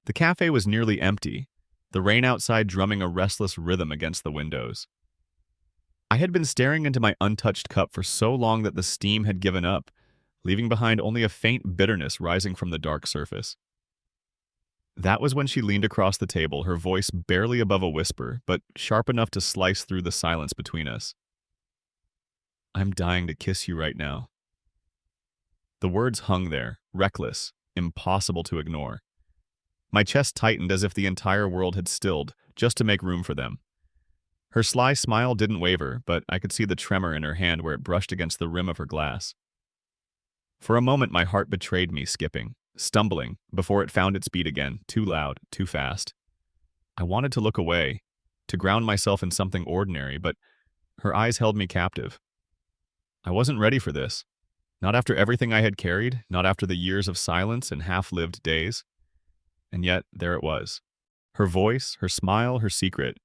The cafe was nearly empty, the rain outside drumming a restless rhythm against the windows. I had been staring into my untouched cup for so long that the steam had given up, leaving behind only a faint bitterness rising from the dark surface. That was when she leaned across the table, her voice barely above a whisper, but sharp enough to slice through the silence between us. "I'm dying to kiss you right now." The words hung there, reckless, impossible to ignore. My chest tightened as if the entire world had stilled, just to make room for them. Her sly smile didn't waver, but I could see the tremor in her hand where it brushed against the rim of her glass. For a moment my heart betrayed me, skipping, stumbling, before it found its beat again, too loud, too fast. I wanted to look away, to ground myself in something ordinary, but her eyes held me captive. I wasn't ready for this. Not after everything I had carried, not after the years of silence and half-lived days. And yet, there it was. Her voice, her smile, her secret.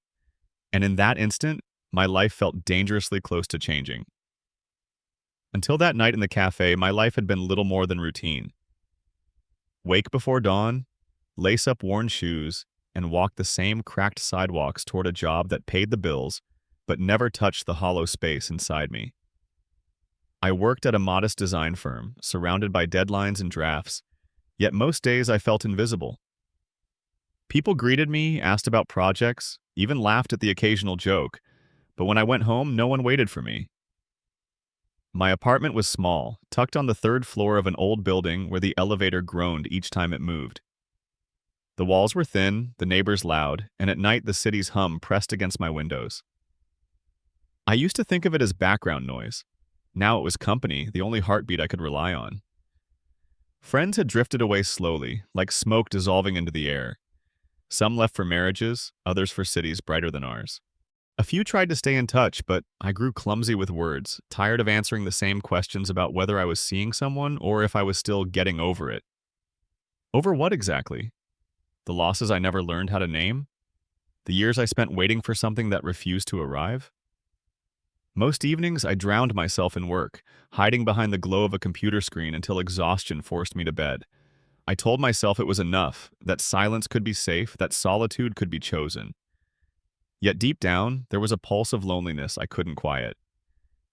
And in that instant, my life felt dangerously close to changing. Until that night in the cafe, my life had been little more than routine. Wake before dawn, lace up worn shoes, and walk the same cracked sidewalks toward a job that paid the bills, but never touched the hollow space inside me. I worked at a modest design firm, surrounded by deadlines and drafts, yet most days I felt invisible. People greeted me, asked about projects, even laughed at the occasional joke, but when I went home, no one waited for me. My apartment was small, tucked on the third floor of an old building where the elevator groaned each time it moved. The walls were thin, the neighbors loud, and at night the city's hum pressed against my windows. I used to think of it as background noise. Now it was company, the only heartbeat I could rely on. Friends had drifted away slowly, like smoke dissolving into the air. Some left for marriages, others for cities brighter than ours. A few tried to stay in touch, but I grew clumsy with words, tired of answering the same questions about whether I was seeing someone or if I was still getting over it. Over what exactly? The losses I never learned how to name? The years I spent waiting for something that refused to arrive? Most evenings, I drowned myself in work, hiding behind the glow of a computer screen until exhaustion forced me to bed. I told myself it was enough, that silence could be safe, that solitude could be chosen. Yet deep down, there was a pulse of loneliness I couldn't quiet.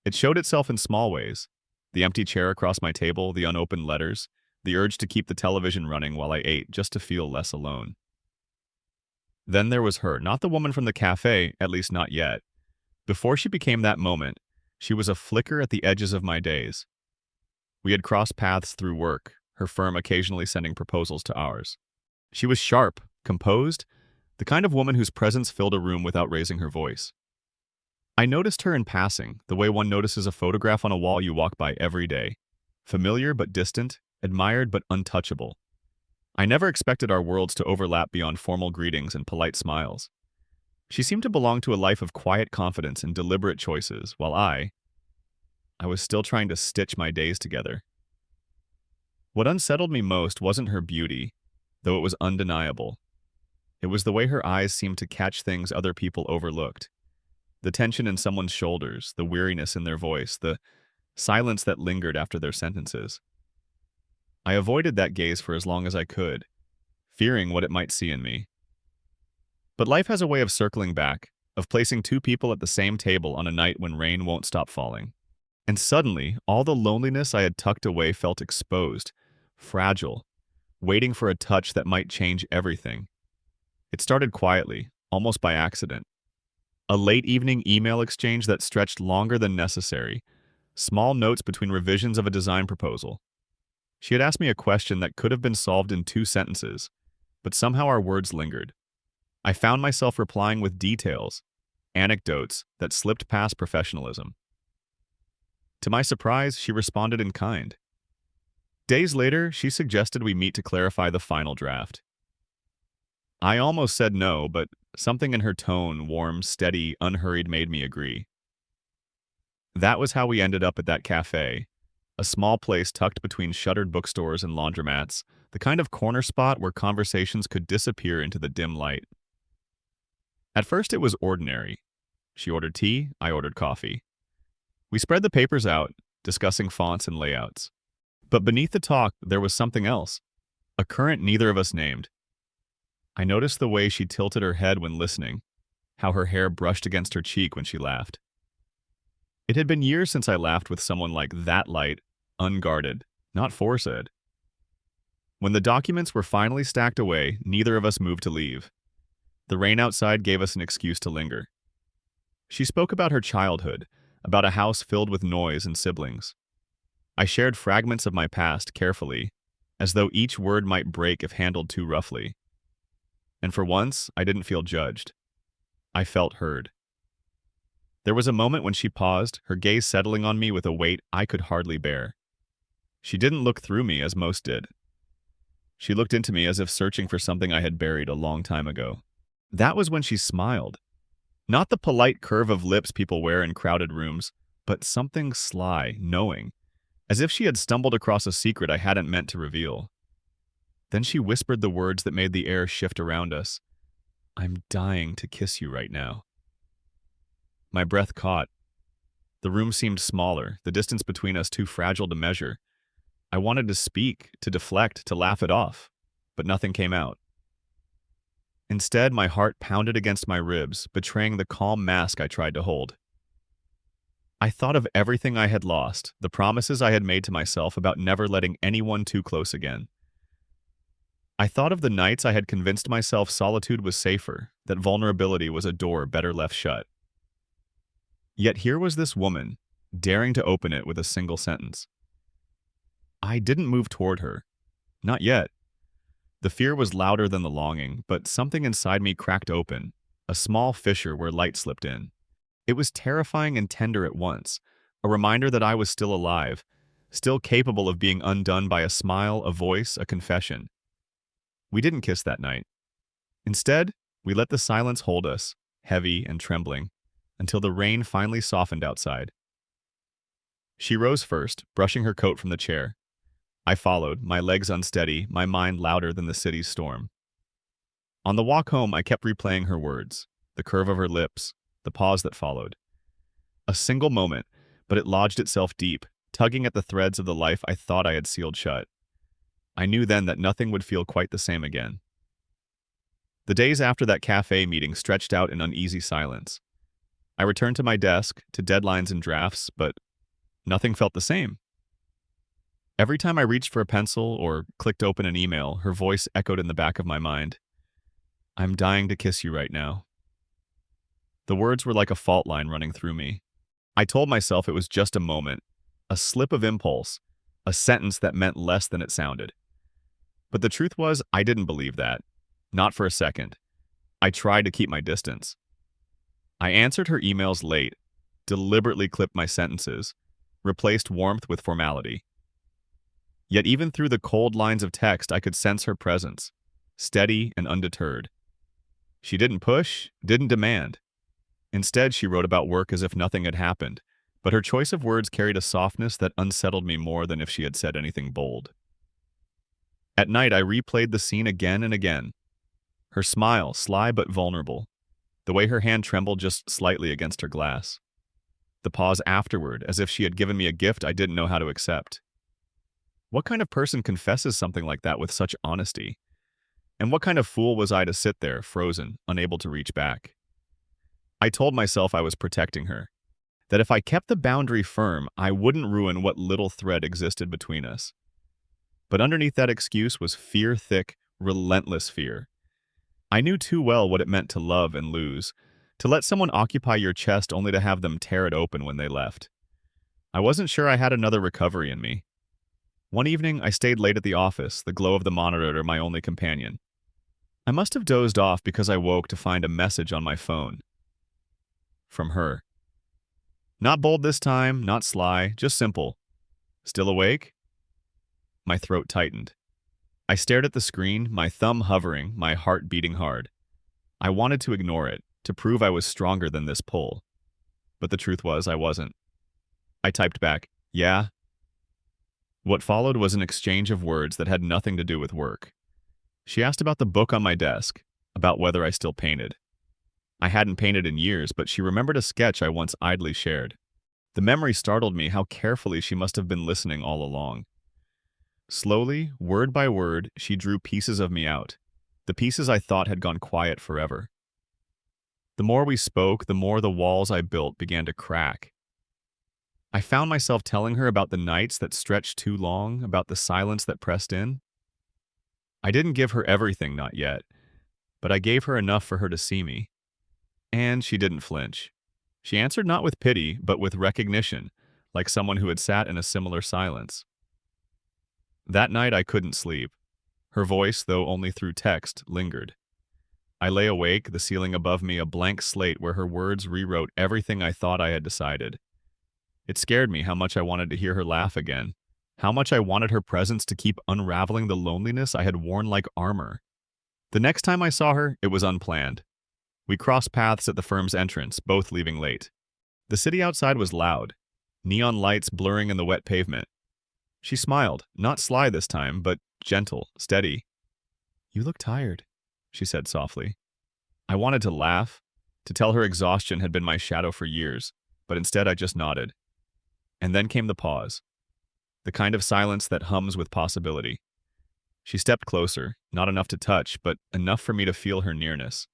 It showed itself in small ways. The empty chair across my table, the unopened letters, the urge to keep the television running while I ate just to feel less alone. Then there was her, not the woman from the cafe, at least not yet. Before she became that moment, she was a flicker at the edges of my days. We had crossed paths through work, her firm occasionally sending proposals to ours. She was sharp, composed, the kind of woman whose presence filled a room without raising her voice. I noticed her in passing, the way one notices a photograph on a wall you walk by every day. Familiar but distant, admired but untouchable. I never expected our worlds to overlap beyond formal greetings and polite smiles. She seemed to belong to a life of quiet confidence and deliberate choices, while I was still trying to stitch my days together. What unsettled me most wasn't her beauty, though it was undeniable. It was the way her eyes seemed to catch things other people overlooked. The tension in someone's shoulders, the weariness in their voice, the silence that lingered after their sentences. I avoided that gaze for as long as I could, fearing what it might see in me. But life has a way of circling back, of placing two people at the same table on a night when rain won't stop falling. And suddenly, all the loneliness I had tucked away felt exposed, fragile, waiting for a touch that might change everything. It started quietly, almost by accident. A late evening email exchange that stretched longer than necessary, small notes between revisions of a design proposal. She had asked me a question that could have been solved in 2 sentences, but somehow our words lingered. I found myself replying with details, anecdotes that slipped past professionalism. To my surprise, she responded in kind. Days later, she suggested we meet to clarify the final draft. I almost said no, but something in her tone, warm, steady, unhurried, made me agree. That was how we ended up at that cafe, a small place tucked between shuttered bookstores and laundromats, the kind of corner spot where conversations could disappear into the dim light. At first it was ordinary. She ordered tea, I ordered coffee. We spread the papers out, discussing fonts and layouts. But beneath the talk, there was something else, a current neither of us named. I noticed the way she tilted her head when listening, how her hair brushed against her cheek when she laughed. It had been years since I laughed with someone like that light, unguarded, not forced. When the documents were finally stacked away, neither of us moved to leave. The rain outside gave us an excuse to linger. She spoke about her childhood, about a house filled with noise and siblings. I shared fragments of my past carefully, as though each word might break if handled too roughly. And for once, I didn't feel judged. I felt heard. There was a moment when she paused, her gaze settling on me with a weight I could hardly bear. She didn't look through me as most did. She looked into me as if searching for something I had buried a long time ago. That was when she smiled. Not the polite curve of lips people wear in crowded rooms, but something sly, knowing, as if she had stumbled across a secret I hadn't meant to reveal. Then she whispered the words that made the air shift around us. "I'm dying to kiss you right now." My breath caught. The room seemed smaller, the distance between us too fragile to measure. I wanted to speak, to deflect, to laugh it off, but nothing came out. Instead, my heart pounded against my ribs, betraying the calm mask I tried to hold. I thought of everything I had lost, the promises I had made to myself about never letting anyone too close again. I thought of the nights I had convinced myself solitude was safer, that vulnerability was a door better left shut. Yet here was this woman, daring to open it with a single sentence. I didn't move toward her. Not yet. The fear was louder than the longing, but something inside me cracked open, a small fissure where light slipped in. It was terrifying and tender at once, a reminder that I was still alive, still capable of being undone by a smile, a voice, a confession. We didn't kiss that night. Instead, we let the silence hold us, heavy and trembling, until the rain finally softened outside. She rose first, brushing her coat from the chair. I followed, my legs unsteady, my mind louder than the city's storm. On the walk home, I kept replaying her words, the curve of her lips, the pause that followed. A single moment, but it lodged itself deep, tugging at the threads of the life I thought I had sealed shut. I knew then that nothing would feel quite the same again. The days after that cafe meeting stretched out in uneasy silence. I returned to my desk, to deadlines and drafts, but nothing felt the same. Every time I reached for a pencil or clicked open an email, her voice echoed in the back of my mind. "I'm dying to kiss you right now." The words were like a fault line running through me. I told myself it was just a moment, a slip of impulse, a sentence that meant less than it sounded. But the truth was, I didn't believe that. Not for a second. I tried to keep my distance. I answered her emails late, deliberately clipped my sentences, replaced warmth with formality. Yet even through the cold lines of text, I could sense her presence, steady and undeterred. She didn't push, didn't demand. Instead, she wrote about work as if nothing had happened, but her choice of words carried a softness that unsettled me more than if she had said anything bold. At night, I replayed the scene again and again. Her smile, sly but vulnerable. The way her hand trembled just slightly against her glass. The pause afterward, as if she had given me a gift I didn't know how to accept. What kind of person confesses something like that with such honesty? And what kind of fool was I to sit there, frozen, unable to reach back? I told myself I was protecting her, that if I kept the boundary firm, I wouldn't ruin what little thread existed between us. But underneath that excuse was fear-thick, relentless fear. I knew too well what it meant to love and lose, to let someone occupy your chest only to have them tear it open when they left. I wasn't sure I had another recovery in me. One evening, I stayed late at the office, the glow of the monitor my only companion. I must have dozed off because I woke to find a message on my phone. From her. Not bold this time, not sly, just simple. "Still awake?" My throat tightened. I stared at the screen, my thumb hovering, my heart beating hard. I wanted to ignore it, to prove I was stronger than this pull. But the truth was, I wasn't. I typed back, "Yeah." What followed was an exchange of words that had nothing to do with work. She asked about the book on my desk, about whether I still painted. I hadn't painted in years, but she remembered a sketch I once idly shared. The memory startled me how carefully she must have been listening all along. Slowly, word by word, she drew pieces of me out. the pieces I thought had gone quiet forever. The more we spoke, the more the walls I built began to crack. I found myself telling her about the nights that stretched too long, about the silence that pressed in. I didn't give her everything, not yet, but I gave her enough for her to see me. And she didn't flinch. She answered not with pity, but with recognition, like someone who had sat in a similar silence. That night I couldn't sleep. Her voice, though only through text, lingered. I lay awake, the ceiling above me a blank slate where her words rewrote everything I thought I had decided. It scared me how much I wanted to hear her laugh again, how much I wanted her presence to keep unraveling the loneliness I had worn like armor. The next time I saw her, it was unplanned. We crossed paths at the firm's entrance, both leaving late. The city outside was loud, neon lights blurring in the wet pavement. She smiled, not sly this time, but gentle, steady. "You look tired," she said softly. I wanted to laugh, to tell her exhaustion had been my shadow for years, but instead I just nodded. And then came the pause, the kind of silence that hums with possibility. She stepped closer, not enough to touch, but enough for me to feel her nearness.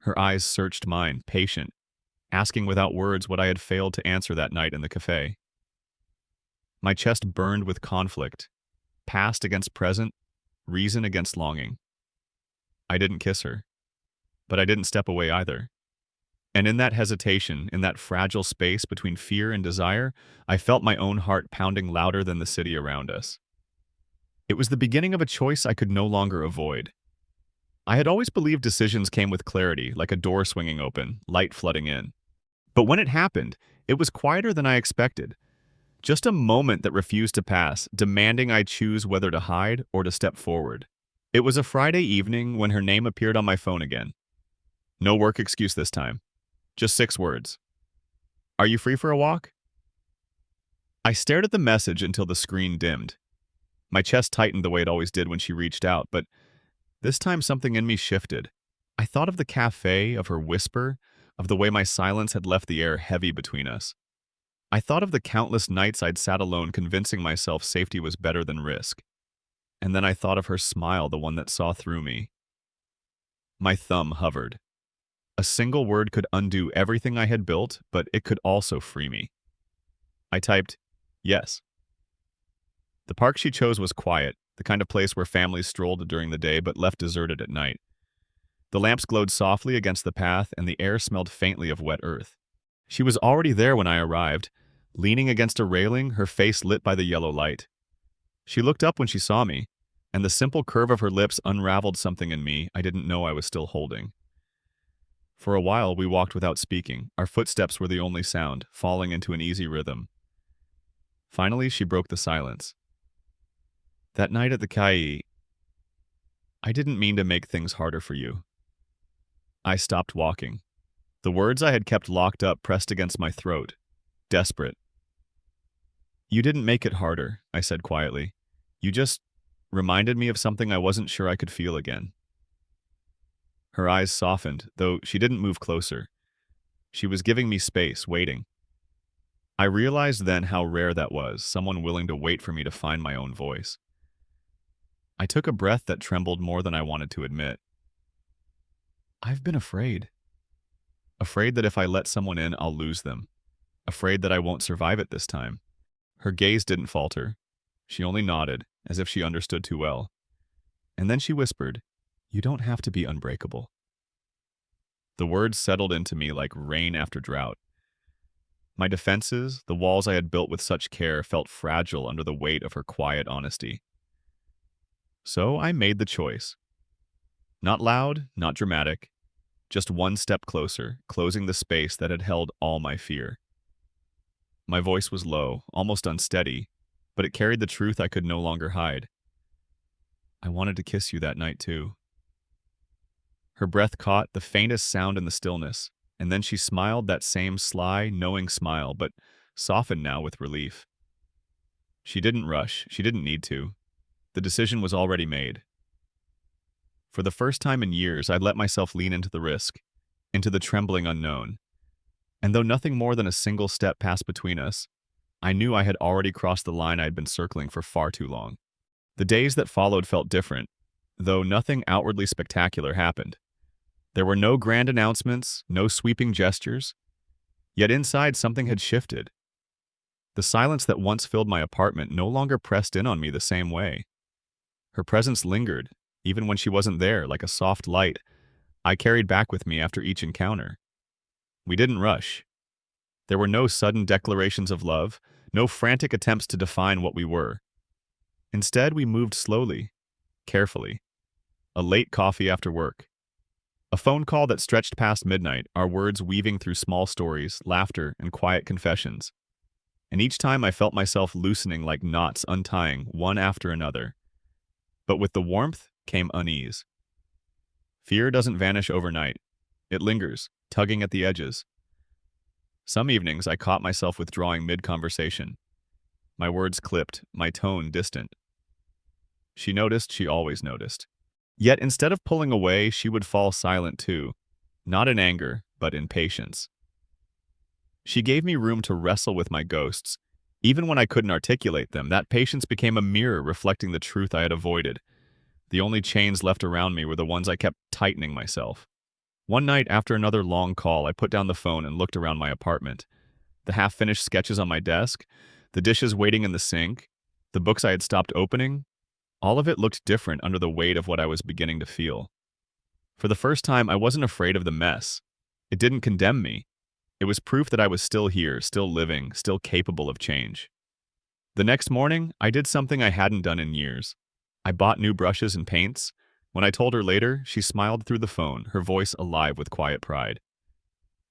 Her eyes searched mine, patient, asking without words what I had failed to answer that night in the cafe. My chest burned with conflict, past against present, reason against longing. I didn't kiss her, but I didn't step away either. And in that hesitation, in that fragile space between fear and desire, I felt my own heart pounding louder than the city around us. It was the beginning of a choice I could no longer avoid. I had always believed decisions came with clarity, like a door swinging open, light flooding in. But when it happened, it was quieter than I expected. Just a moment that refused to pass, demanding I choose whether to hide or to step forward. It was a Friday evening when her name appeared on my phone again. No work excuse this time. Just 6 words. "Are you free for a walk?" I stared at the message until the screen dimmed. My chest tightened the way it always did when she reached out, but this time something in me shifted. I thought of the cafe, of her whisper, of the way my silence had left the air heavy between us. I thought of the countless nights I'd sat alone convincing myself safety was better than risk. And then I thought of her smile, the one that saw through me. My thumb hovered. A single word could undo everything I had built, but it could also free me. I typed, "Yes." The park she chose was quiet, the kind of place where families strolled during the day but left deserted at night. The lamps glowed softly against the path, and the air smelled faintly of wet earth. She was already there when I arrived, leaning against a railing, her face lit by the yellow light. She looked up when she saw me, and the simple curve of her lips unraveled something in me I didn't know I was still holding. For a while, we walked without speaking. Our footsteps were the only sound, falling into an easy rhythm. Finally, she broke the silence. "That night at the Kai, I didn't mean to make things harder for you." I stopped walking. The words I had kept locked up pressed against my throat, desperate. "You didn't make it harder," I said quietly. "You just reminded me of something I wasn't sure I could feel again." Her eyes softened, though she didn't move closer. She was giving me space, waiting. I realized then how rare that was, someone willing to wait for me to find my own voice. I took a breath that trembled more than I wanted to admit. "I've been afraid. Afraid that if I let someone in, I'll lose them. Afraid that I won't survive it this time." Her gaze didn't falter. She only nodded, as if she understood too well. And then she whispered, "You don't have to be unbreakable." The words settled into me like rain after drought. My defenses, the walls I had built with such care, felt fragile under the weight of her quiet honesty. So I made the choice. Not loud, not dramatic, just one step closer, closing the space that had held all my fear. My voice was low, almost unsteady, but it carried the truth I could no longer hide. "I wanted to kiss you that night, too." Her breath caught the faintest sound in the stillness, and then she smiled, that same sly, knowing smile, but softened now with relief. She didn't rush, she didn't need to. The decision was already made. For the first time in years, I let myself lean into the risk, into the trembling unknown. And though nothing more than a single step passed between us, I knew I had already crossed the line I had been circling for far too long. The days that followed felt different, though nothing outwardly spectacular happened. There were no grand announcements, no sweeping gestures, yet inside something had shifted. The silence that once filled my apartment no longer pressed in on me the same way. Her presence lingered, even when she wasn't there, like a soft light I carried back with me after each encounter. We didn't rush. There were no sudden declarations of love, no frantic attempts to define what we were. Instead, we moved slowly, carefully. A late coffee after work. A phone call that stretched past midnight, our words weaving through small stories, laughter, and quiet confessions. And each time I felt myself loosening like knots untying one after another. But with the warmth came unease. Fear doesn't vanish overnight. It lingers, tugging at the edges. Some evenings I caught myself withdrawing mid-conversation. My words clipped, my tone distant. She noticed, she always noticed. Yet instead of pulling away, she would fall silent too, not in anger, but in patience. She gave me room to wrestle with my ghosts. Even when I couldn't articulate them, that patience became a mirror reflecting the truth I had avoided. The only chains left around me were the ones I kept tightening myself. One night, after another long call, I put down the phone and looked around my apartment. The half-finished sketches on my desk, the dishes waiting in the sink, the books I had stopped opening, all of it looked different under the weight of what I was beginning to feel. For the first time, I wasn't afraid of the mess. It didn't condemn me. It was proof that I was still here, still living, still capable of change. The next morning, I did something I hadn't done in years. I bought new brushes and paints. When I told her later, she smiled through the phone, her voice alive with quiet pride.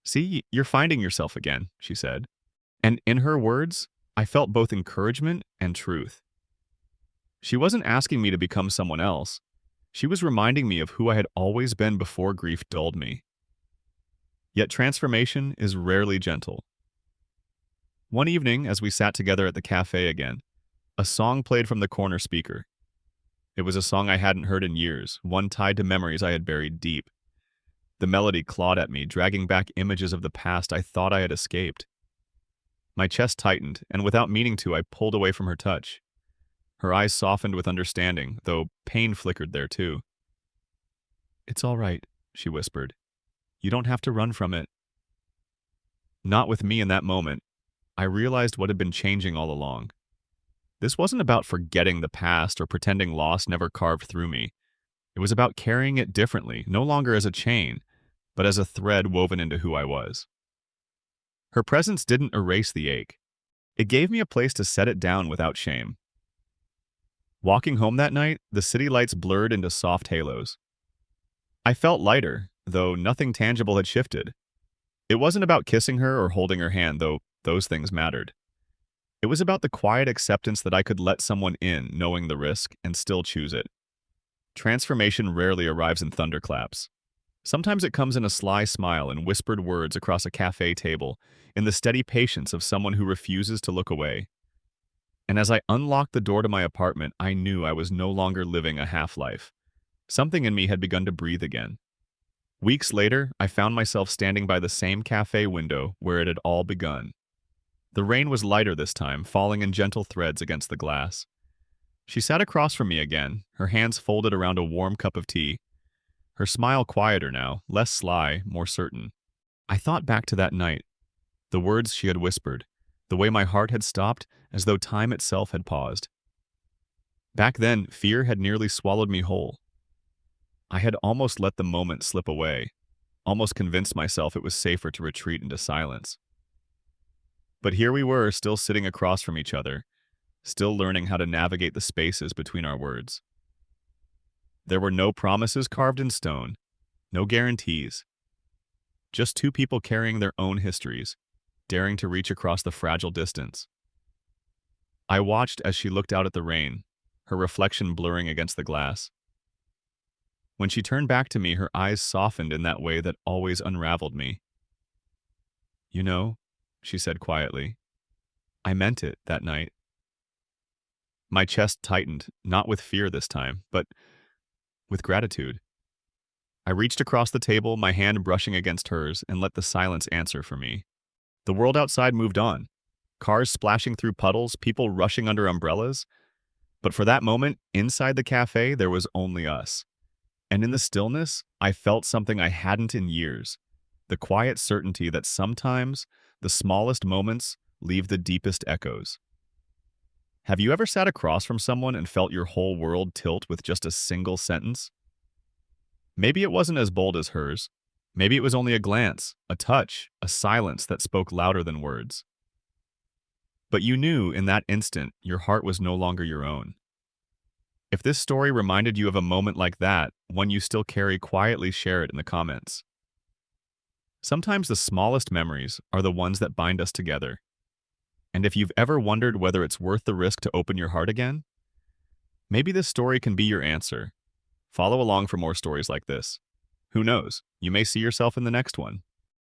"See, you're finding yourself again," she said. And in her words, I felt both encouragement and truth. She wasn't asking me to become someone else. She was reminding me of who I had always been before grief dulled me. Yet transformation is rarely gentle. One evening, as we sat together at the cafe again, a song played from the corner speaker. It was a song I hadn't heard in years, one tied to memories I had buried deep. The melody clawed at me, dragging back images of the past I thought I had escaped. My chest tightened, and without meaning to, I pulled away from her touch. Her eyes softened with understanding, though pain flickered there too. "It's all right," she whispered. "You don't have to run from it." Not with me in that moment. I realized what had been changing all along. This wasn't about forgetting the past or pretending loss never carved through me. It was about carrying it differently, no longer as a chain, but as a thread woven into who I was. Her presence didn't erase the ache. It gave me a place to set it down without shame. Walking home that night, the city lights blurred into soft halos. I felt lighter, though nothing tangible had shifted. It wasn't about kissing her or holding her hand, though those things mattered. It was about the quiet acceptance that I could let someone in, knowing the risk, and still choose it. Transformation rarely arrives in thunderclaps. Sometimes it comes in a sly smile and whispered words across a cafe table, in the steady patience of someone who refuses to look away. And as I unlocked the door to my apartment, I knew I was no longer living a half-life. Something in me had begun to breathe again. Weeks later, I found myself standing by the same cafe window where it had all begun. The rain was lighter this time, falling in gentle threads against the glass. She sat across from me again, her hands folded around a warm cup of tea. Her smile quieter now, less sly, more certain. I thought back to that night, the words she had whispered, the way my heart had stopped, as though time itself had paused. Back then, fear had nearly swallowed me whole. I had almost let the moment slip away, almost convinced myself it was safer to retreat into silence. But here we were, still sitting across from each other, still learning how to navigate the spaces between our words. There were no promises carved in stone, no guarantees. Just two people carrying their own histories, daring to reach across the fragile distance. I watched as she looked out at the rain, her reflection blurring against the glass. When she turned back to me, her eyes softened in that way that always unraveled me. "You know," she said quietly, "I meant it that night." My chest tightened, not with fear this time, but with gratitude. I reached across the table, my hand brushing against hers, and let the silence answer for me. The world outside moved on. Cars splashing through puddles, people rushing under umbrellas. But for that moment, inside the cafe, there was only us. And in the stillness, I felt something I hadn't in years. The quiet certainty that sometimes the smallest moments leave the deepest echoes. Have you ever sat across from someone and felt your whole world tilt with just a single sentence? Maybe it wasn't as bold as hers. Maybe it was only a glance, a touch, a silence that spoke louder than words. But you knew in that instant your heart was no longer your own. If this story reminded you of a moment like that, one you still carry, quietly share it in the comments. Sometimes the smallest memories are the ones that bind us together. And if you've ever wondered whether it's worth the risk to open your heart again, maybe this story can be your answer. Follow along for more stories like this. Who knows? You may see yourself in the next one.